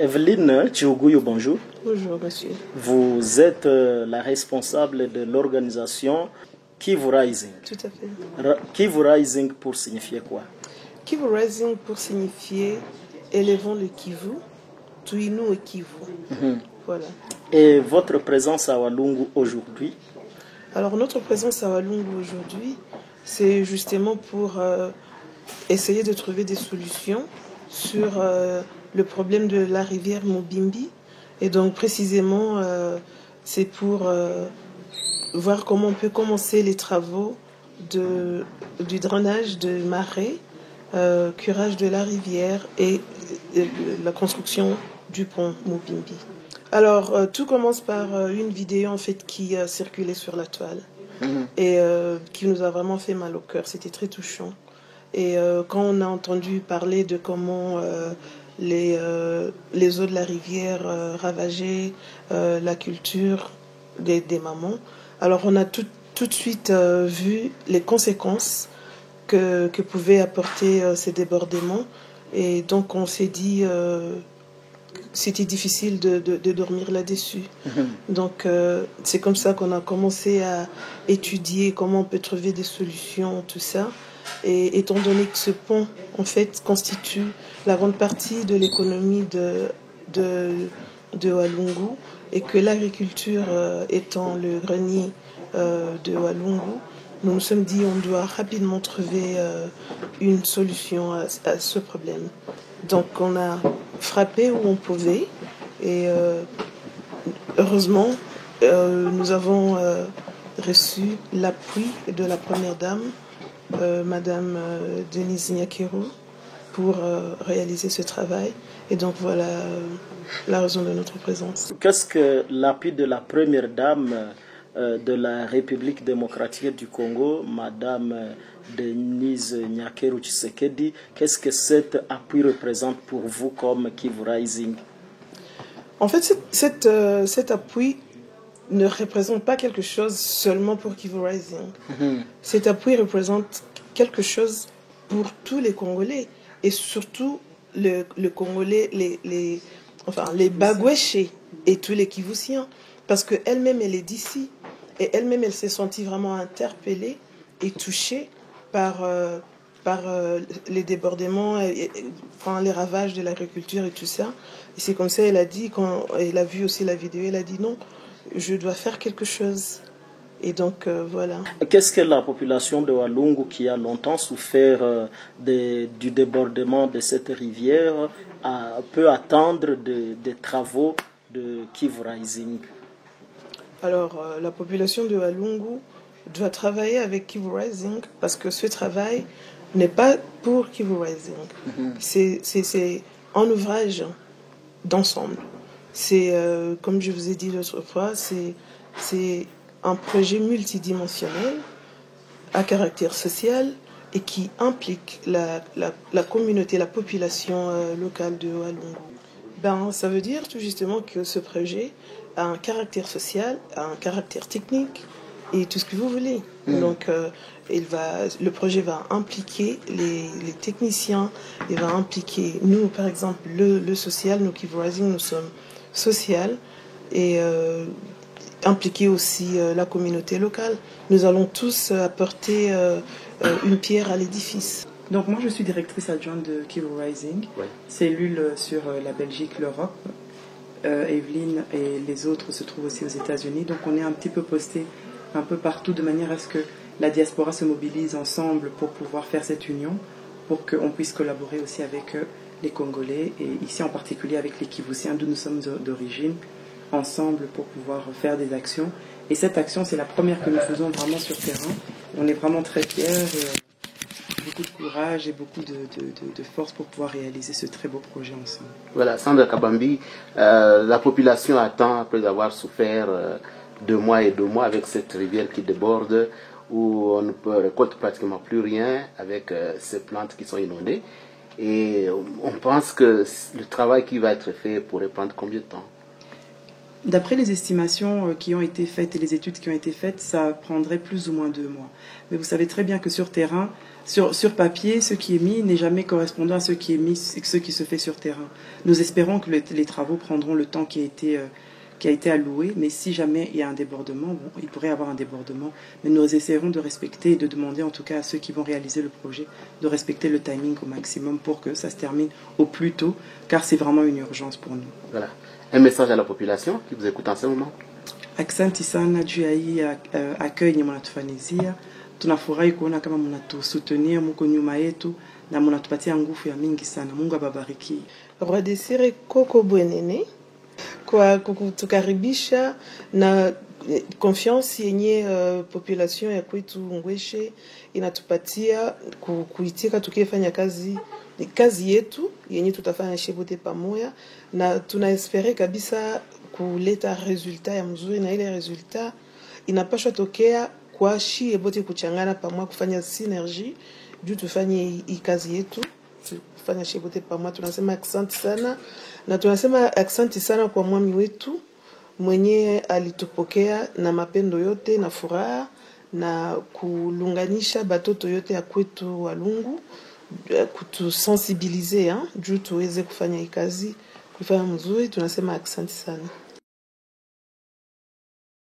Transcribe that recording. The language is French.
Evelyne Tchougouyou, bonjour. Bonjour, monsieur. Vous êtes la responsable de l'organisation Kivu Rising. Tout à fait. Kivu Rising pour signifier quoi? Kivu Rising pour signifier élevons le Kivu, Tuinu et Kivu. Voilà. Et votre présence à Walungu aujourd'hui? Alors, notre présence à Walungu aujourd'hui, c'est justement pour essayer de trouver des solutions sur le problème de la rivière Mobimbi. Et donc, précisément, c'est pour voir comment on peut commencer les travaux du drainage de marais, curage de la rivière et la construction du pont Mobimbi. Alors, tout commence par une vidéo en fait qui a circulé sur la toile et qui nous a vraiment fait mal au cœur. C'était très touchant. Et quand on a entendu parler de comment les eaux de la rivière ravageaient la culture des mamans, alors on a tout de suite vu les conséquences que pouvaient apporter ces débordements. Et donc on s'est dit c'était difficile de dormir là-dessus. Donc c'est comme ça qu'on a commencé à étudier comment on peut trouver des solutions, tout ça. Et étant donné que ce pont, en fait, constitue la grande partie de l'économie de Walungu et que l'agriculture étant le grenier de Walungu, nous nous sommes dit on doit rapidement trouver une solution à ce problème. Donc on a frappé où on pouvait et heureusement nous avons reçu l'appui de la première dame, Madame Denise Nyakeru, pour réaliser ce travail. Et donc voilà la raison de notre présence. Qu'est-ce que l'appui de la première dame de la République démocratique du Congo, Madame Denise Nyakeru Tshisekedi, qu'est-ce que cet appui représente pour vous comme Kivu Rising? En fait, cet appui ne représente pas quelque chose seulement pour Kivu Rising. Cet appui représente quelque chose pour tous les Congolais et surtout le Congolais, les Bagwéchés et tous les Kivusiens, parce qu'elle-même elle est d'ici et elle-même elle s'est sentie vraiment interpellée et touchée par les débordements, les ravages de l'agriculture et tout ça. Et c'est comme ça elle a dit, quand elle a vu aussi la vidéo, elle a dit non, je dois faire quelque chose. Et donc voilà. Qu'est-ce que la population de Walungu, qui a longtemps souffert du débordement de cette rivière, peut attendre des travaux de Kivu Rising? Alors la population de Walungu doit travailler avec Kivu Rising parce que ce travail n'est pas pour Kivu Rising. C'est un ouvrage d'ensemble. C'est, comme je vous ai dit l'autre fois, c'est un projet multidimensionnel à caractère social et qui implique la communauté, la population locale de Walungu. Ça veut dire tout justement que ce projet a un caractère social, a un caractère technique et tout ce que vous voulez. Donc le projet va impliquer les techniciens, il va impliquer nous, par exemple, le social, nous Kivu Rising, nous sommes social et impliquer aussi la communauté locale. Nous allons tous apporter une pierre à l'édifice. Donc moi je suis directrice adjointe de Kivu Rising, cellule sur la Belgique, l'Europe. Evelyne et les autres se trouvent aussi aux États-Unis. Donc on est un petit peu posté un peu partout de manière à ce que la diaspora se mobilise ensemble pour pouvoir faire cette union, pour qu'on puisse collaborer aussi avec les Congolais et ici en particulier avec les Kivusiens d'où nous sommes d'origine, ensemble pour pouvoir faire des actions. Et cette action, c'est la première que nous faisons vraiment sur terrain. On est vraiment très fiers, beaucoup de courage et beaucoup de force pour pouvoir réaliser ce très beau projet ensemble. Voilà, Sandra Kabambi, la population attend, après avoir souffert 2 mois et 2 mois avec cette rivière qui déborde, où on ne peut récolter pratiquement plus rien avec ces plantes qui sont inondées. Et on pense que le travail qui va être fait pourrait prendre combien de temps? D'après les estimations qui ont été faites et les études qui ont été faites, ça prendrait plus ou moins 2 mois. Mais vous savez très bien que sur terrain, sur papier, ce qui est mis n'est jamais correspondant à ce qui est mis, ce qui se fait sur terrain. Nous espérons que les travaux prendront le temps qui a été alloué, mais si jamais il y a un débordement, bon, il pourrait y avoir un débordement, mais nous essaierons de respecter et de demander en tout cas à ceux qui vont réaliser le projet de respecter le timing au maximum pour que ça se termine au plus tôt, car c'est vraiment une urgence pour nous. Voilà. Un message à la population qui vous écoute en ce moment. Asante sana juu ya hii accueil yenye mnatufanyizia. Tunafurahi kuona kama mnatusutenir, mko nyuma yetu na mnatupatia nguvu ya mingi sana. Mungu ababariki. Roi Desire Koko Bwenene kwa kutukaribisha na confiance yenye population ya kwetu Ngweshe inatupatia kuitika tukifanya kazi yetu yenye tutafanya shebote pamoja, na tunaespere kabisa kuleta resultat ya mzuri, na ile resultat inapaswa tokea kwa shi ebote kuchangana pamoja, kufanya synergie juu tufanye hii kazi yetu, kufanya shebote pamoja. Tunasema asante sana, na tunasema asante sana kwa mwami wetu mwenye alitupokea na mapendo yote na furaha na kulunganisha batoto yote ya kwetu Walungu, kutusensibiliser juu tuweze kufanya hii kazi kufanya mzuri. Tunasema asante sana.